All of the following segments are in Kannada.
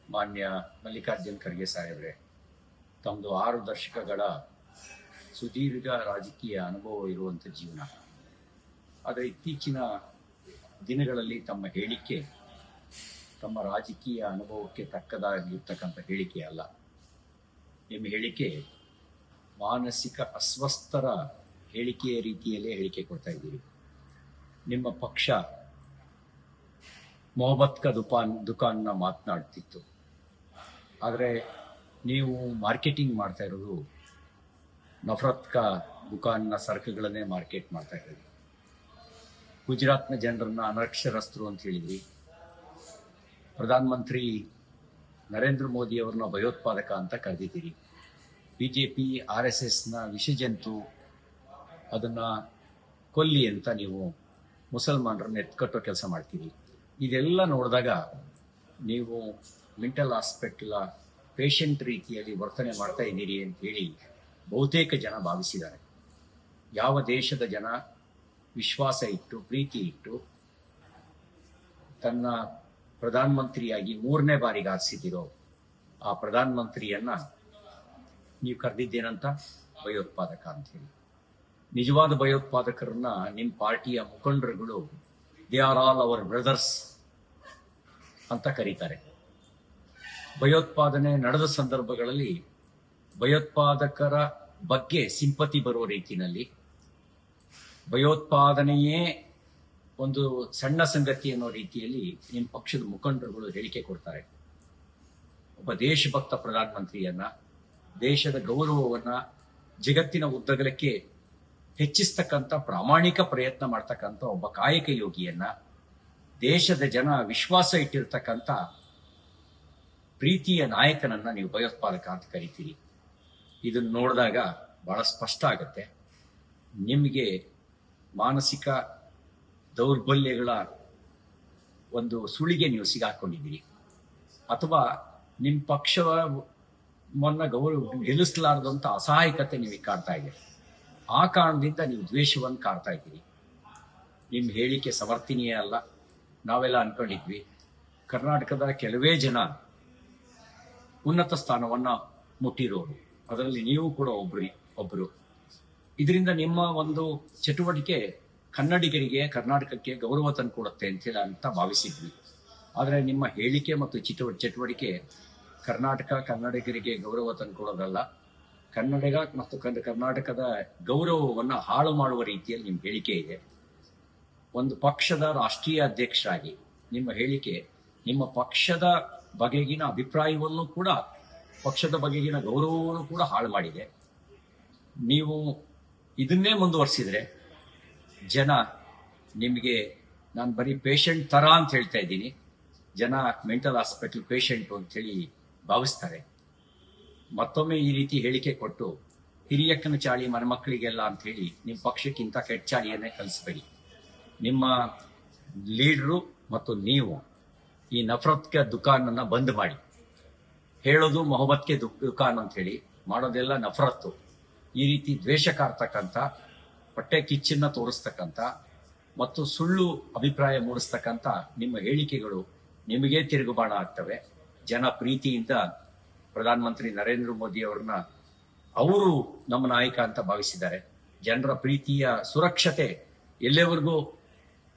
ಮಾನ್ಯ ಮಲ್ಲಿಕಾರ್ಜುನ್ ಖರ್ಗೆ ಸಾಹೇಬ್ರೆ, ತಮ್ಮದು 6 ದಶಕಗಳ ಸುದೀರ್ಘ ರಾಜಕೀಯ ಅನುಭವ ಇರುವಂಥ ಜೀವನ. ಆದರೆ ಇತ್ತೀಚಿನ ದಿನಗಳಲ್ಲಿ ತಮ್ಮ ಹೇಳಿಕೆ ತಮ್ಮ ರಾಜಕೀಯ ಅನುಭವಕ್ಕೆ ತಕ್ಕದಾಗಿರ್ತಕ್ಕಂಥ ಹೇಳಿಕೆ ಅಲ್ಲ. ನಿಮ್ಮ ಹೇಳಿಕೆ ಮಾನಸಿಕ ಅಸ್ವಸ್ಥರ ಹೇಳಿಕೆಯ ರೀತಿಯಲ್ಲೇ ಹೇಳಿಕೆ ಕೊಡ್ತಾ ಇದ್ದೀರಿ. ನಿಮ್ಮ ಪಕ್ಷ ಮೊಹಬ್ಬತ್ ಕಾ ದುಕಾನ್ನ ಮಾತನಾಡ್ತಿತ್ತು, ಆದರೆ ನೀವು ಮಾರ್ಕೆಟಿಂಗ್ ಮಾಡ್ತಾ ಇರೋದು ನಫರತ್ ಕಾ ದುಕಾನ್ನ ಸರಕುಗಳನ್ನೇ ಮಾರ್ಕೆಟ್ ಮಾಡ್ತಾ ಇದ್ದೀರಿ. ಗುಜರಾತ್ನ ಜನರನ್ನ ಅನಕ್ಷರಸ್ಥರು ಅಂತ ಹೇಳಿದ್ರಿ. ಪ್ರಧಾನಮಂತ್ರಿ ನರೇಂದ್ರ ಮೋದಿ ಅವರನ್ನ ಭಯೋತ್ಪಾದಕ ಅಂತ ಕರೆದಿದ್ದೀರಿ. BJP RSSನ ವಿಷಜಂತು, ಅದನ್ನ ಕೊಲ್ಲಿ ಅಂತ ನೀವು ಮುಸಲ್ಮಾನರನ್ನ ಎತ್ಕಟ್ಟೋ ಕೆಲಸ ಮಾಡ್ತೀರಿ. ಇದೆಲ್ಲ ನೋಡಿದಾಗ ನೀವು ಮೆಂಟಲ್ ಹಾಸ್ಪಿಟಲ್ ಪೇಷಂಟ್ ರೀತಿಯಲ್ಲಿ ವರ್ತನೆ ಮಾಡ್ತಾ ಇದ್ದೀರಿ ಅಂತ ಹೇಳಿ ಬಹುತೇಕ ಜನ ಭಾವಿಸಿದ್ದಾರೆ. ಯಾವ ದೇಶದ ಜನ ವಿಶ್ವಾಸ ಇಟ್ಟು ಪ್ರೀತಿ ಇಟ್ಟು ತನ್ನ ಪ್ರಧಾನಮಂತ್ರಿಯಾಗಿ 3ನೇ ಬಾರಿಗೆ ಆರಿಸಿದಿರೋ ಆ ಪ್ರಧಾನಮಂತ್ರಿಯನ್ನ ನೀವು ಕರೆದಿದ್ದೇನಂತ ಭಯೋತ್ಪಾದಕ ಅಂತ ಹೇಳಿ. ನಿಜವಾದ ಭಯೋತ್ಪಾದಕರನ್ನ ನಿಮ್ಮ ಪಾರ್ಟಿಯ ಮುಖಂಡರುಗಳು they are all our brothers ಅಂತ ಕರೀತಾರೆ. ಭಯೋತ್ಪಾದನೆ ನಡೆದ ಸಂದರ್ಭಗಳಲ್ಲಿ ಭಯೋತ್ಪಾದಕರ ಬಗ್ಗೆ ಸಿಂಪತಿ ಬರುವ ರೀತಿಯಲ್ಲಿ ಭಯೋತ್ಪಾದನೆಯೇ ಒಂದು ಸಣ್ಣ ಸಂಗತಿ ಅನ್ನೋ ರೀತಿಯಲ್ಲಿ ನಿಮ್ಮ ಪಕ್ಷದ ಮುಖಂಡರುಗಳು ಹೇಳಿಕೆ ಕೊಡ್ತಾರೆ. ಒಬ್ಬ ದೇಶಭಕ್ತ ಪ್ರಧಾನಮಂತ್ರಿಯನ್ನ, ದೇಶದ ಗೌರವವನ್ನ ಜಗತ್ತಿನ ಉದ್ದಗಲಕ್ಕೆ ಹೆಚ್ಚಿಸ್ತಕ್ಕಂಥ ಪ್ರಾಮಾಣಿಕ ಪ್ರಯತ್ನ ಮಾಡ್ತಕ್ಕಂಥ ಒಬ್ಬ ಕಾಯಕ ಯೋಗಿಯನ್ನ, ದೇಶದ ಜನ ವಿಶ್ವಾಸ ಇಟ್ಟಿರ್ತಕ್ಕಂಥ ಪ್ರೀತಿಯ ನಾಯಕನನ್ನ ನೀವು ಭಯೋತ್ಪಾದಕ ಅಂತ ಕರಿತೀರಿ. ಇದನ್ನು ನೋಡಿದಾಗ ಬಹಳ ಸ್ಪಷ್ಟ ಆಗುತ್ತೆ ನಿಮಗೆ ಮಾನಸಿಕ ದೌರ್ಬಲ್ಯಗಳ ಒಂದು ಸುಳಿಗೆ ನೀವು ಸಿಗಾಕೊಂಡಿದ್ದೀರಿ, ಅಥವಾ ನಿಮ್ಮ ಪಕ್ಷವನ್ನ ಗೆಲ್ಲಿಸಲಾರದಂತ ಅಸಹಾಯಕತೆ ನಿಮಗೆ ಕಾಡ್ತಾ ಇದೆ. ಆ ಕಾರಣದಿಂದ ನೀವು ದ್ವೇಷವನ್ನು ಕಾಡ್ತಾ ಇದ್ದೀರಿ. ನಿಮ್ಮ ಹೇಳಿಕೆ ಸಮರ್ಥನೀಯ ಅಲ್ಲ. ನಾವೆಲ್ಲ ಅನ್ಕೊಂಡಿದ್ವಿ ಕರ್ನಾಟಕದ ಕೆಲವೇ ಜನ ಉನ್ನತ ಸ್ಥಾನವನ್ನ ಮುಟ್ಟಿರೋರು, ಅದರಲ್ಲಿ ನೀವು ಕೂಡ ಒಬ್ಬರು. ಇದರಿಂದ ನಿಮ್ಮ ಒಂದು ಚಟುವಟಿಕೆ ಕನ್ನಡಿಗರಿಗೆ, ಕರ್ನಾಟಕಕ್ಕೆ ಗೌರವ ತಂದುಕೊಡುತ್ತೆ ಅಂತೇಳಿ ಅಂತ ಭಾವಿಸಿದ್ವಿ. ಆದರೆ ನಿಮ್ಮ ಹೇಳಿಕೆ ಮತ್ತು ಚಟುವಟಿಕೆ ಕನ್ನಡಿಗರಿಗೆ ಗೌರವ ತಂದುಕೊಡೋದಲ್ಲ, ಕನ್ನಡಿಗ ಮತ್ತು ಕರ್ನಾಟಕದ ಗೌರವವನ್ನು ಹಾಳು ಮಾಡುವ ರೀತಿಯಲ್ಲಿ ನಿಮ್ಮ ಹೇಳಿಕೆ ಇದೆ. ಒಂದು ಪಕ್ಷದ ರಾಷ್ಟ್ರೀಯ ಅಧ್ಯಕ್ಷರಾಗಿ ನಿಮ್ಮ ಹೇಳಿಕೆ ನಿಮ್ಮ ಪಕ್ಷದ ಬಗೆಗಿನ ಅಭಿಪ್ರಾಯವನ್ನು ಕೂಡ, ಪಕ್ಷದ ಬಗೆಗಿನ ಗೌರವವನ್ನು ಕೂಡ ಹಾಳು ಮಾಡಿದೆ. ನೀವು ಇದನ್ನೇ ಮುಂದುವರಿಸಿದ್ರೆ ಜನ ನಿಮಗೆ, ನಾನು ಬರೀ ಪೇಷಂಟ್ ತರ ಅಂತ ಹೇಳ್ತಾ ಇದ್ದೀನಿ, ಜನ ಮೆಂಟಲ್ ಹಾಸ್ಪಿಟಲ್ ಪೇಷಂಟು ಅಂತೇಳಿ ಭಾವಿಸ್ತಾರೆ. ಮತ್ತೊಮ್ಮೆ ಈ ರೀತಿ ಹೇಳಿಕೆ ಕೊಟ್ಟು ಹಿರಿಯಕ್ಕನ ಚಾಳಿ ಮನೆಮಕ್ಕಳಿಗೆಲ್ಲ ಅಂತ ಹೇಳಿ ನಿಮ್ಮ ಪಕ್ಷಕ್ಕಿಂತ ಕೆಟ್ಟ ಚಾಳಿಯನ್ನೇ ಕಲಿಸಬೇಡಿ. ನಿಮ್ಮ ಲೀಡ್ರು ಮತ್ತು ನೀವು ಈ ನಫರತ್ ಕೆ ದುಕಾನನ್ನ ಬಂದ್ ಮಾಡಿ. ಹೇಳೋದು ಮೊಹಬ್ಬತ್ ಕೆ ದುಕಾನ್ ಅಂತ ಹೇಳಿ, ಮಾಡೋದೆಲ್ಲ ನಫರತ್ತು. ಈ ರೀತಿ ದ್ವೇಷ ಕಾರ್ತಕ್ಕಂಥ, ಹೊಟ್ಟೆ ಕಿಚ್ಚನ್ನ ತೋರಿಸ್ತಕ್ಕಂಥ ಮತ್ತು ಸುಳ್ಳು ಅಭಿಪ್ರಾಯ ಮೂಡಿಸ್ತಕ್ಕಂಥ ನಿಮ್ಮ ಹೇಳಿಕೆಗಳು ನಿಮಗೇ ತಿರುಗುಬಾಣ ಆಗ್ತವೆ. ಜನ ಪ್ರೀತಿಯಿಂದ ಪ್ರಧಾನಮಂತ್ರಿ ನರೇಂದ್ರ ಮೋದಿ ಅವರನ್ನ ಅವರು ನಮ್ಮ ನಾಯಕ ಅಂತ ಭಾವಿಸಿದ್ದಾರೆ. ಜನರ ಪ್ರೀತಿಯ ಸುರಕ್ಷತೆ ಎಲ್ಲೆವರೆಗೂ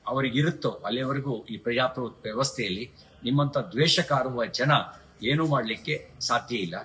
ಅವರಿಗಿರುತ್ತೋ ಅಲ್ಲಿವರೆಗೂ ಈ ಪ್ರಜಾಪ್ರಭುತ್ವ ವ್ಯವಸ್ಥೆಯಲ್ಲಿ ನಿಮ್ಮಂತ ದ್ವೇಷ ಕಾರುವ ಜನ ಏನೂ ಮಾಡಲಿಕ್ಕೆ ಸಾಧ್ಯ ಇಲ್ಲ.